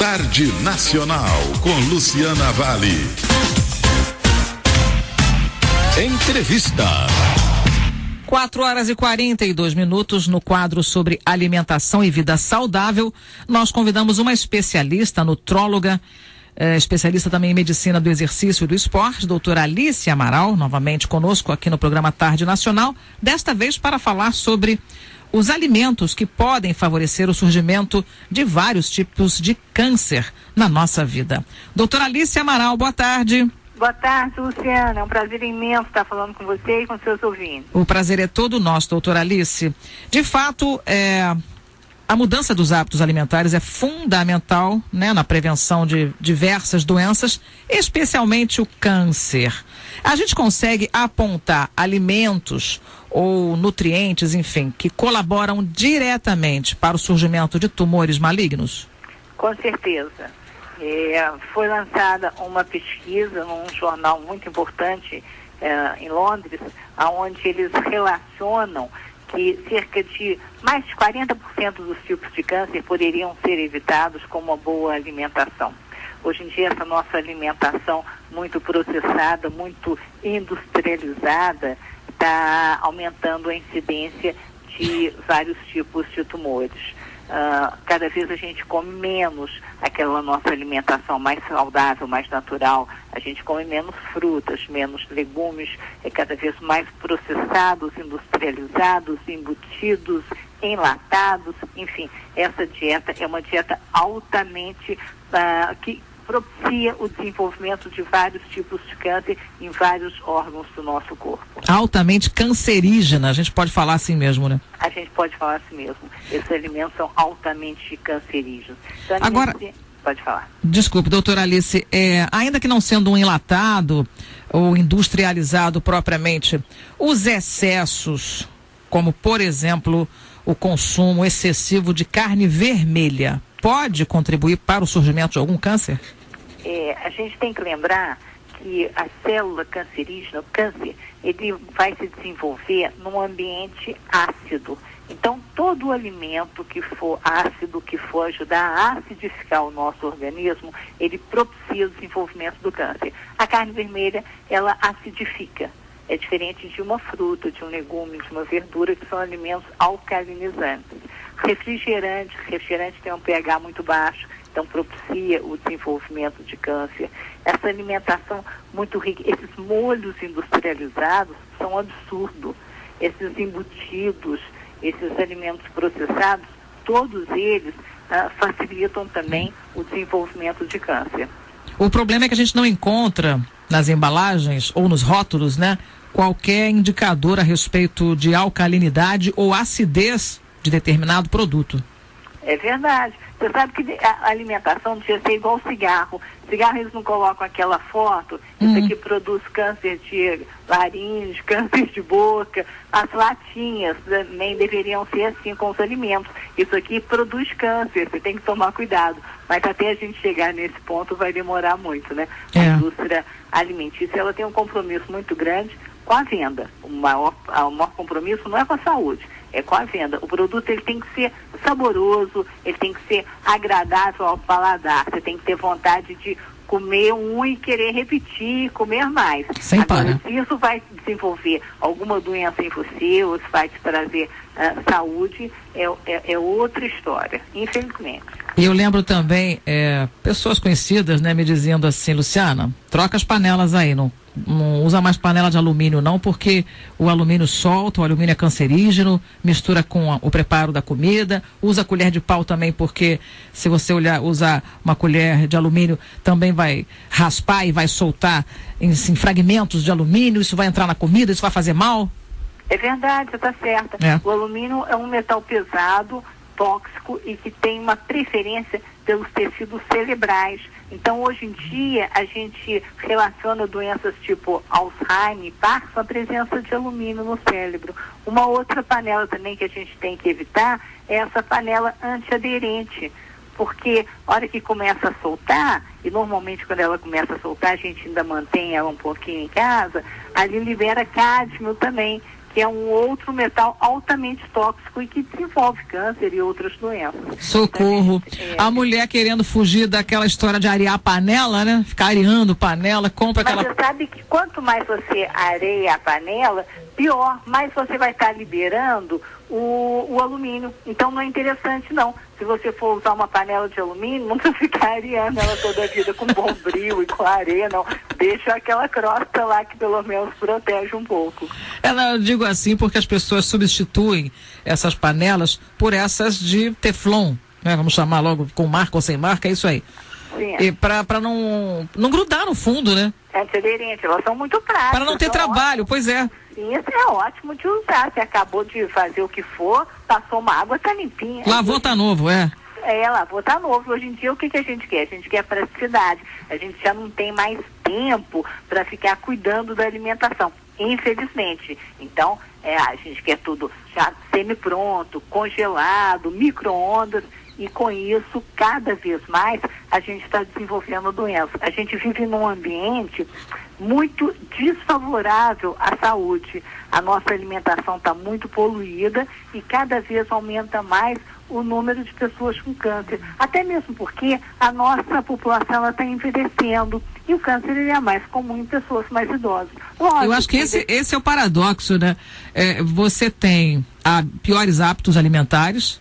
Tarde Nacional com Luciana Vale. Entrevista. 4h42 no quadro sobre alimentação e vida saudável. Nós convidamos uma especialista, nutróloga, especialista também em medicina do exercício e do esporte, doutora Alice Amaral, novamente conosco aqui no programa Tarde Nacional, desta vez para falar sobre os alimentos que podem favorecer o surgimento de vários tipos de câncer na nossa vida. Doutora Alice Amaral, boa tarde. Boa tarde, Luciana. É um prazer imenso estar falando com você e com seus ouvintes. O prazer é todo nosso, doutora Alice. De fato, a mudança dos hábitos alimentares é fundamental, né, na prevenção de diversas doenças, especialmente o câncer. A gente consegue apontar alimentos ou nutrientes, enfim, que colaboram diretamente para o surgimento de tumores malignos? Com certeza. Foi lançada uma pesquisa num jornal muito importante em Londres, onde eles relacionam que cerca de mais de 40% dos tipos de câncer poderiam ser evitados com uma boa alimentação. Hoje em dia, essa nossa alimentação muito processada, muito industrializada, está aumentando a incidência de vários tipos de tumores. Cada vez a gente come menos aquela nossa alimentação mais saudável, mais natural. A gente come menos frutas, menos legumes, cada vez mais processados, industrializados, embutidos, enlatados. Enfim, essa dieta é uma dieta altamente que propicia o desenvolvimento de vários tipos de câncer em vários órgãos do nosso corpo. Altamente cancerígena, a gente pode falar assim mesmo, né? A gente pode falar assim mesmo. Esses alimentos são altamente cancerígenos. Então, agora, pode falar. Desculpe, doutora Alice, ainda que não sendo um enlatado ou industrializado propriamente, os excessos, como por exemplo o consumo excessivo de carne vermelha, pode contribuir para o surgimento de algum câncer? A gente tem que lembrar que a célula cancerígena, o câncer, ele vai se desenvolver num ambiente ácido. Então, todo o alimento que for ácido, que for ajudar a acidificar o nosso organismo, ele propicia o desenvolvimento do câncer. A carne vermelha, ela acidifica. É diferente de uma fruta, de um legume, de uma verdura, que são alimentos alcalinizantes. Refrigerante tem um pH muito baixo, então propicia o desenvolvimento de câncer. Essa alimentação muito rica, esses molhos industrializados são um absurdo. Esses embutidos, esses alimentos processados, todos eles facilitam também o desenvolvimento de câncer. O problema é que a gente não encontra nas embalagens ou nos rótulos, né, qualquer indicador a respeito de alcalinidade ou acidez de determinado produto. É verdade. Você sabe que a alimentação devia ser igual ao cigarro. Cigarro, eles não colocam aquela foto, isso aqui produz câncer de laringe, câncer de boca. As latinhas também deveriam ser assim com os alimentos. Isso aqui produz câncer, você tem que tomar cuidado. Mas até a gente chegar nesse ponto vai demorar muito, né? A indústria alimentícia, ela tem um compromisso muito grande com a venda. O maior compromisso não é com a saúde, é com a venda. O produto, ele tem que ser saboroso, ele tem que ser agradável ao paladar. Você tem que ter vontade de comer um e querer repetir, comer mais. Sem Agora, se isso vai desenvolver alguma doença em você, ou se vai te trazer saúde, é outra história, infelizmente. E eu lembro também, pessoas conhecidas, né, me dizendo assim, Luciana, troca as panelas aí, não usa mais panela de alumínio não, porque o alumínio solta, o alumínio é cancerígeno, mistura com o preparo da comida, usa colher de pau também, porque se você usar uma colher de alumínio, também vai raspar e vai soltar em fragmentos de alumínio, isso vai entrar na comida, isso vai fazer mal? É verdade, você está certa. O alumínio é um metal pesado, tóxico e que tem uma preferência pelos tecidos cerebrais. Então, hoje em dia, a gente relaciona doenças tipo Alzheimer e Parkinson à presença de alumínio no cérebro. Uma outra panela também que a gente tem que evitar é essa panela antiaderente, porque a hora que começa a soltar, e normalmente quando ela começa a soltar, a gente ainda mantém ela um pouquinho em casa, ali libera cádmio também, que é um outro metal altamente tóxico e que desenvolve câncer e outras doenças. Socorro. A mulher querendo fugir daquela história de arear a panela, né? Ficar areando panela, compra Mas aquela... você sabe que quanto mais você areia a panela, pior, mais você vai estar liberando o alumínio. Então não é interessante não. Se você for usar uma panela de alumínio, não precisa ficar areando ela toda a vida com bombril e com areia, não. Deixa aquela crosta lá que pelo menos protege um pouco. Eu digo assim porque as pessoas substituem essas panelas por essas de teflon, né? Vamos chamar logo com marca ou sem marca, é isso aí. Sim. E para não grudar no fundo, né? É aderente, elas são muito práticas. Para não ter trabalho, pois é. Isso é ótimo de usar. Você acabou de fazer o que for, passou uma água, tá limpinha. Lavou, tá novo, é. Lavou, tá novo. Hoje em dia, o que a gente quer? A gente quer praticidade. A gente já não tem mais tempo para ficar cuidando da alimentação, infelizmente. Então, a gente quer tudo já semi-pronto, congelado, micro-ondas. E com isso, cada vez mais, a gente está desenvolvendo doenças. A gente vive num ambiente muito desfavorável à saúde. A nossa alimentação está muito poluída e cada vez aumenta mais o número de pessoas com câncer. Até mesmo porque a nossa população está envelhecendo e o câncer ele é mais comum em pessoas mais idosas. Lógico, eu acho que esse é o paradoxo, né? Você tem piores hábitos alimentares,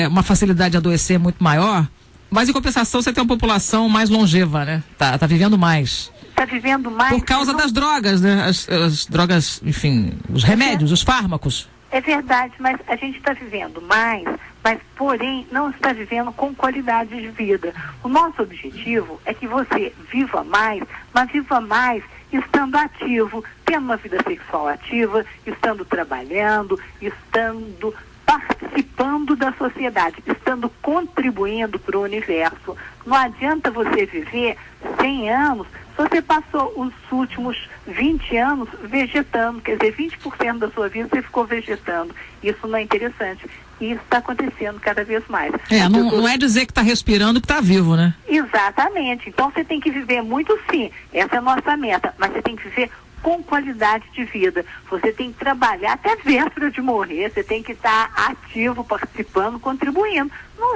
uma facilidade de adoecer muito maior, mas em compensação você tem uma população mais longeva, né? Tá vivendo mais. Está vivendo mais. Por causa das drogas, né? As drogas, enfim, os remédios, os fármacos. É verdade, mas a gente está vivendo mais, mas porém não está vivendo com qualidade de vida. O nosso objetivo é que você viva mais, mas viva mais estando ativo, tendo uma vida sexual ativa, estando trabalhando, estando participando da sociedade, estando contribuindo para o universo. Não adianta você viver 100 anos se você passou os últimos 20 anos vegetando, quer dizer, 20% da sua vida você ficou vegetando. Isso não é interessante. E isso está acontecendo cada vez mais. Não é dizer que está respirando que está vivo, né? Exatamente. Então você tem que viver muito sim. Essa é a nossa meta. Mas você tem que viver com qualidade de vida. Você tem que trabalhar até véspera de morrer, você tem que estar ativo, participando, contribuindo.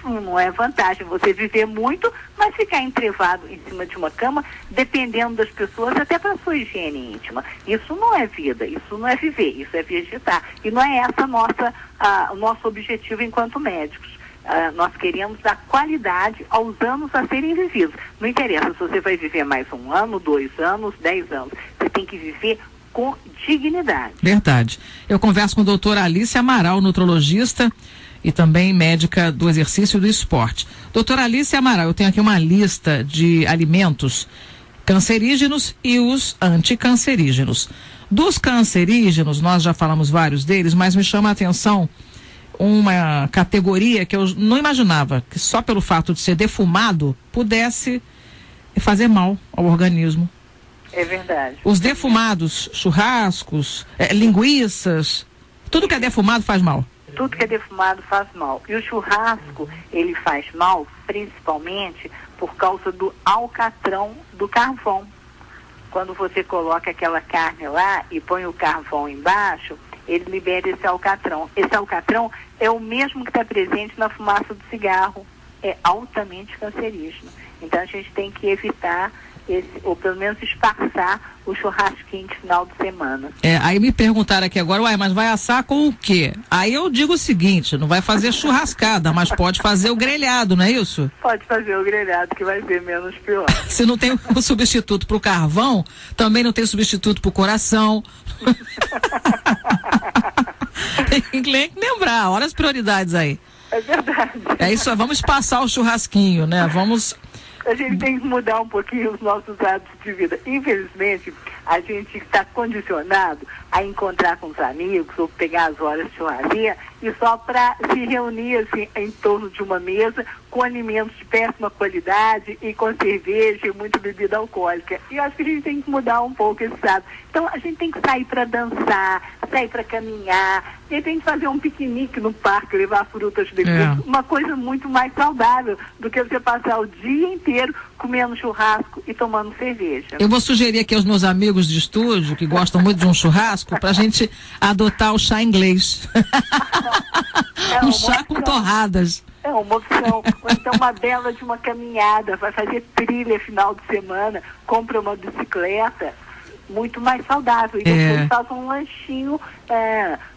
Não é vantagem você viver muito, mas ficar entrevado em cima de uma cama, dependendo das pessoas, até para a sua higiene íntima. Isso não é vida, isso não é viver, isso é vegetar. E não é essa o nosso objetivo enquanto médicos. Nós queremos dar qualidade aos anos a serem vividos. Não interessa se você vai viver mais 1 ano, 2 anos, 10 anos. Você tem que viver com dignidade. Verdade. Eu converso com a doutora Alice Amaral, nutrologista e também médica do exercício e do esporte. Doutora Alice Amaral, eu tenho aqui uma lista de alimentos cancerígenos e os anticancerígenos. Dos cancerígenos, nós já falamos vários deles, mas me chama a atenção uma categoria que eu não imaginava, que só pelo fato de ser defumado pudesse fazer mal ao organismo. É verdade. Os defumados, churrascos, linguiças, tudo que é defumado faz mal. Tudo que é defumado faz mal. E o churrasco, ele faz mal principalmente por causa do alcatrão do carvão. Quando você coloca aquela carne lá e põe o carvão embaixo, ele libera esse alcatrão. Esse alcatrão é o mesmo que está presente na fumaça do cigarro. É altamente cancerígeno. Então a gente tem que evitar ou pelo menos espaçar o churrasquinho de final de semana. Aí me perguntaram aqui agora, mas vai assar com o quê? Aí eu digo o seguinte, não vai fazer churrascada, mas pode fazer o grelhado, não é isso? Pode fazer o grelhado, que vai ser menos pior. Se não tem o substituto para o carvão, também não tem substituto para o coração. Tem que lembrar, olha as prioridades aí. É verdade. É isso, vamos passar o churrasquinho, né? A gente tem que mudar um pouquinho os nossos hábitos de vida. Infelizmente, a gente está condicionado a encontrar com os amigos ou pegar as horas de churrasqueira e só para se reunir assim, em torno de uma mesa com alimentos de péssima qualidade e com cerveja e muita bebida alcoólica. E eu acho que a gente tem que mudar um pouco esse hábito. Então, a gente tem que sair para dançar, sair para caminhar, de repente fazer um piquenique no parque, levar frutas de uma coisa muito mais saudável do que você passar o dia inteiro comendo churrasco e tomando cerveja. Eu vou sugerir aqui aos meus amigos de estúdio, que gostam muito de um churrasco, churrasco pra gente adotar o chá inglês. Um chá com torradas. É uma opção. Ou então uma bela de uma caminhada, vai fazer trilha final de semana, compra uma bicicleta, muito mais saudável. E depois faz um lanchinho,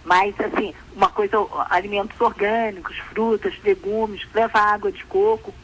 mais assim, uma coisa, alimentos orgânicos, frutas, legumes, leva água de coco.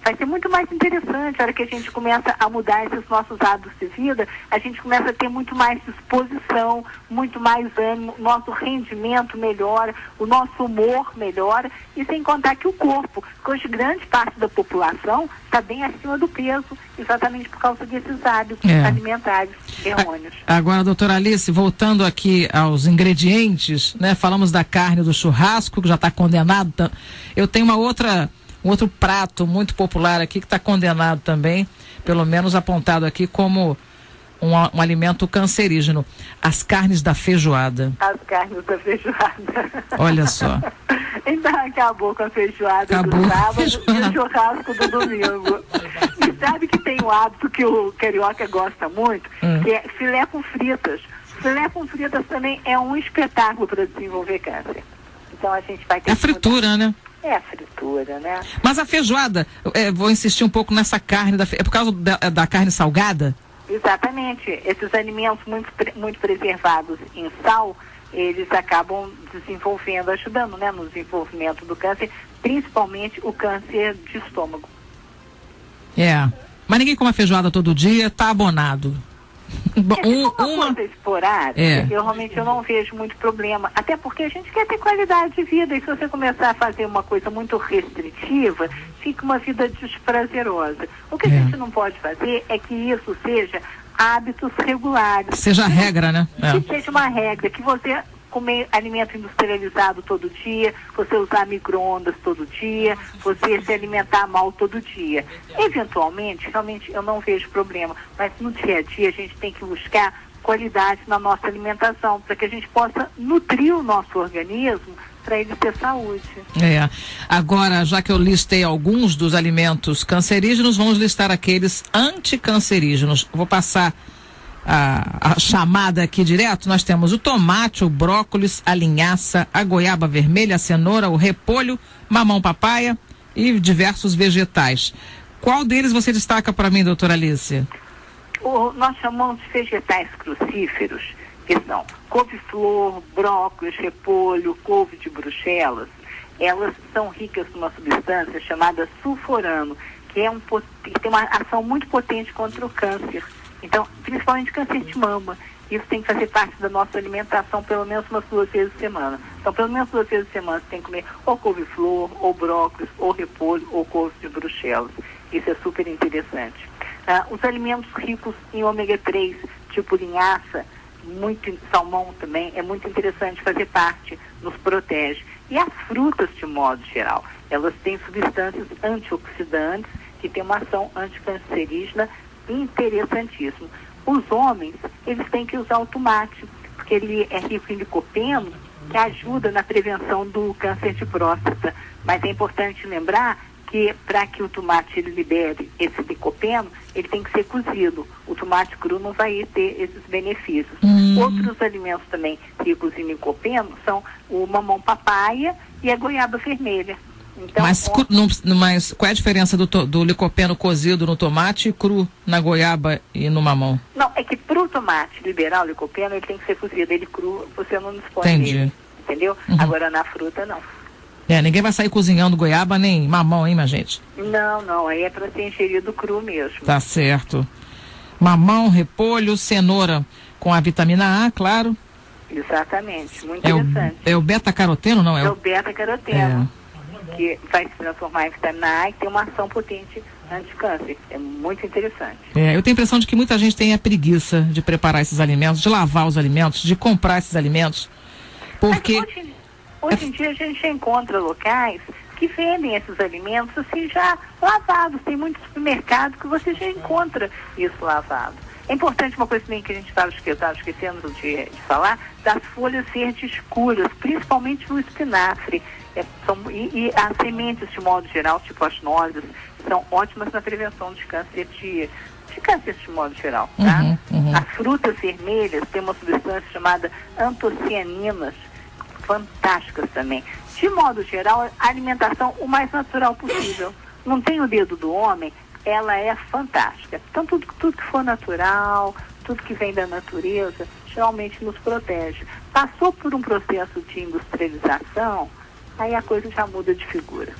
Vai ser muito mais interessante. A hora que a gente começa a mudar esses nossos hábitos de vida, a gente começa a ter muito mais disposição, muito mais ânimo, nosso rendimento melhora, o nosso humor melhora, e sem contar que o corpo, que hoje grande parte da população está bem acima do peso, exatamente por causa desses hábitos alimentares errôneos. Agora, doutora Alice, voltando aqui aos ingredientes, né? Falamos da carne do churrasco, que já está condenado. Eu tenho um outro prato muito popular aqui que está condenado também, pelo menos apontado aqui como um alimento cancerígeno. As carnes da feijoada. As carnes da feijoada. Olha só. Então acabou com a feijoada do sábado e o churrasco do domingo. E sabe que tem um hábito que o carioca gosta muito, que é filé com fritas. Filé com fritas também é um espetáculo para desenvolver câncer. Então a gente vai ter que fritura, né? É a fritura, né? Mas a feijoada, vou insistir um pouco nessa carne, é por causa da carne salgada? Exatamente. Esses alimentos muito preservados em sal, eles acabam desenvolvendo, ajudando, né, no desenvolvimento do câncer, principalmente o câncer de estômago. Mas ninguém come a feijoada todo dia, tá abonado. Uma coisa esporádica, eu realmente não vejo muito problema, até porque a gente quer ter qualidade de vida, e se você começar a fazer uma coisa muito restritiva, fica uma vida desprazerosa. O que a gente não pode fazer é que isso seja hábitos regulares. Seja a regra, né? Que seja uma regra, que você comer alimento industrializado todo dia, você usar micro-ondas todo dia, você se alimentar mal todo dia. Eventualmente, realmente eu não vejo problema, mas no dia a dia a gente tem que buscar qualidade na nossa alimentação, para que a gente possa nutrir o nosso organismo para ele ter saúde. Agora, já que eu listei alguns dos alimentos cancerígenos, vamos listar aqueles anticancerígenos. Vou passar a chamada aqui direto. Nós temos o tomate, o brócolis, a linhaça, a goiaba vermelha, a cenoura, o repolho, mamão papaya e diversos vegetais. Qual deles você destaca para mim, doutora Alice? Nós chamamos de vegetais crucíferos, que são couve-flor, brócolis, repolho, couve de Bruxelas. Elas são ricas numa substância chamada sulforano, que tem uma ação muito potente contra o câncer. Então, principalmente câncer de mama. Isso tem que fazer parte da nossa alimentação pelo menos umas 2 vezes por semana. Então, pelo menos 2 vezes por semana você tem que comer ou couve-flor, ou brócolis, ou repolho, ou couve de Bruxelas. Isso é super interessante. Os alimentos ricos em ômega 3, tipo linhaça, salmão também, é muito interessante fazer parte, nos protege. E as frutas, de modo geral, elas têm substâncias antioxidantes que têm uma ação anticancerígena interessantíssimo. Os homens, eles têm que usar o tomate, porque ele é rico em licopeno, que ajuda na prevenção do câncer de próstata. Mas é importante lembrar que para que o tomate ele libere esse licopeno, ele tem que ser cozido. O tomate cru não vai ter esses benefícios. Outros alimentos também ricos em licopeno são o mamão papaya e a goiaba vermelha. Então, mas qual é a diferença do licopeno cozido no tomate e cru na goiaba e no mamão? Não, é que para o tomate liberar o licopeno, ele tem que ser cozido. Ele cru, você não dispõe dele. Entendeu? Agora na fruta, não. Ninguém vai sair cozinhando goiaba nem mamão, hein, minha gente? Não, aí é para ser ingerido cru mesmo. Tá certo. Mamão, repolho, cenoura com a vitamina A, claro. Exatamente, muito interessante. É o beta-caroteno, não é? É o beta-caroteno. Que vai se transformar em vitamina A e tem uma ação potente anti-câncer. É muito interessante. Eu tenho a impressão de que muita gente tem a preguiça de preparar esses alimentos, de lavar os alimentos, de comprar esses alimentos. Porque hoje em dia a gente encontra locais que vendem esses alimentos assim já lavados. Tem muitos supermercados que você já encontra isso lavado. É importante uma coisa também que a gente estava esquecendo de falar, das folhas verdes escuras, principalmente no espinafre. E as sementes, de modo geral, tipo as nozes, são ótimas na prevenção de câncer de câncer de modo geral, tá? As frutas vermelhas têm uma substância chamada antocianinas, fantásticas também. De modo geral, a alimentação o mais natural possível. Não tem o dedo do homem, ela é fantástica. Então, tudo que for natural, tudo que vem da natureza, geralmente nos protege. Passou por um processo de industrialização, aí a coisa já muda de figura.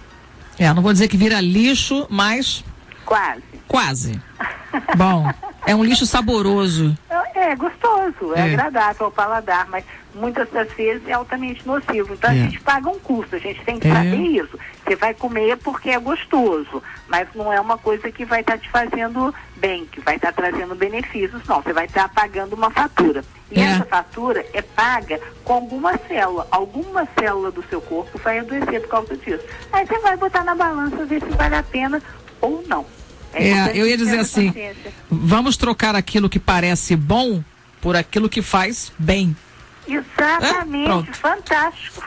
Não vou dizer que vira lixo, mas... Quase. Bom, é um lixo saboroso. É gostoso, é agradável ao paladar, mas muitas das vezes é altamente nocivo. Então a gente paga um custo, a gente tem que saber isso. Você vai comer porque é gostoso, mas não é uma coisa que vai estar te fazendo bem, que vai estar trazendo benefícios, não. Você vai estar pagando uma fatura. E essa fatura é paga com alguma célula do seu corpo vai adoecer por causa disso. Aí você vai botar na balança, ver se vale a pena ou não. Eu ia dizer assim, vamos trocar aquilo que parece bom por aquilo que faz bem. Exatamente, fantástico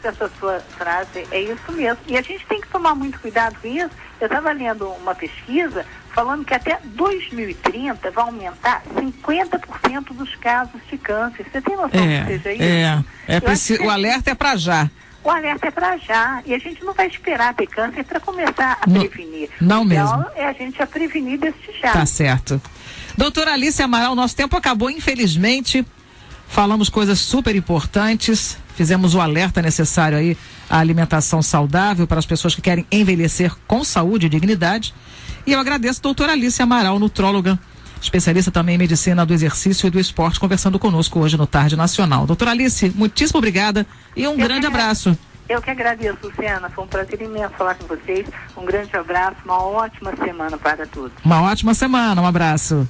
essa sua frase, é isso mesmo. E a gente tem que tomar muito cuidado com isso. Eu estava lendo uma pesquisa falando que até 2030 vai aumentar 50% dos casos de câncer. Você tem noção que seja isso? O alerta é para já. O alerta é para já. E a gente não vai esperar ter câncer para começar a prevenir. Não mesmo. Então, é a gente a prevenir deste já. Tá certo. Doutora Alice Amaral, nosso tempo acabou, infelizmente. Falamos coisas super importantes. Fizemos o alerta necessário aí à alimentação saudável para as pessoas que querem envelhecer com saúde e dignidade. E eu agradeço a doutora Alice Amaral, nutróloga, especialista também em medicina do exercício e do esporte, conversando conosco hoje no Tarde Nacional. Doutora Alice, muitíssimo obrigada e um grande abraço. Eu que agradeço, Luciana. Foi um prazer imenso falar com vocês. Um grande abraço, uma ótima semana para todos. Uma ótima semana, um abraço.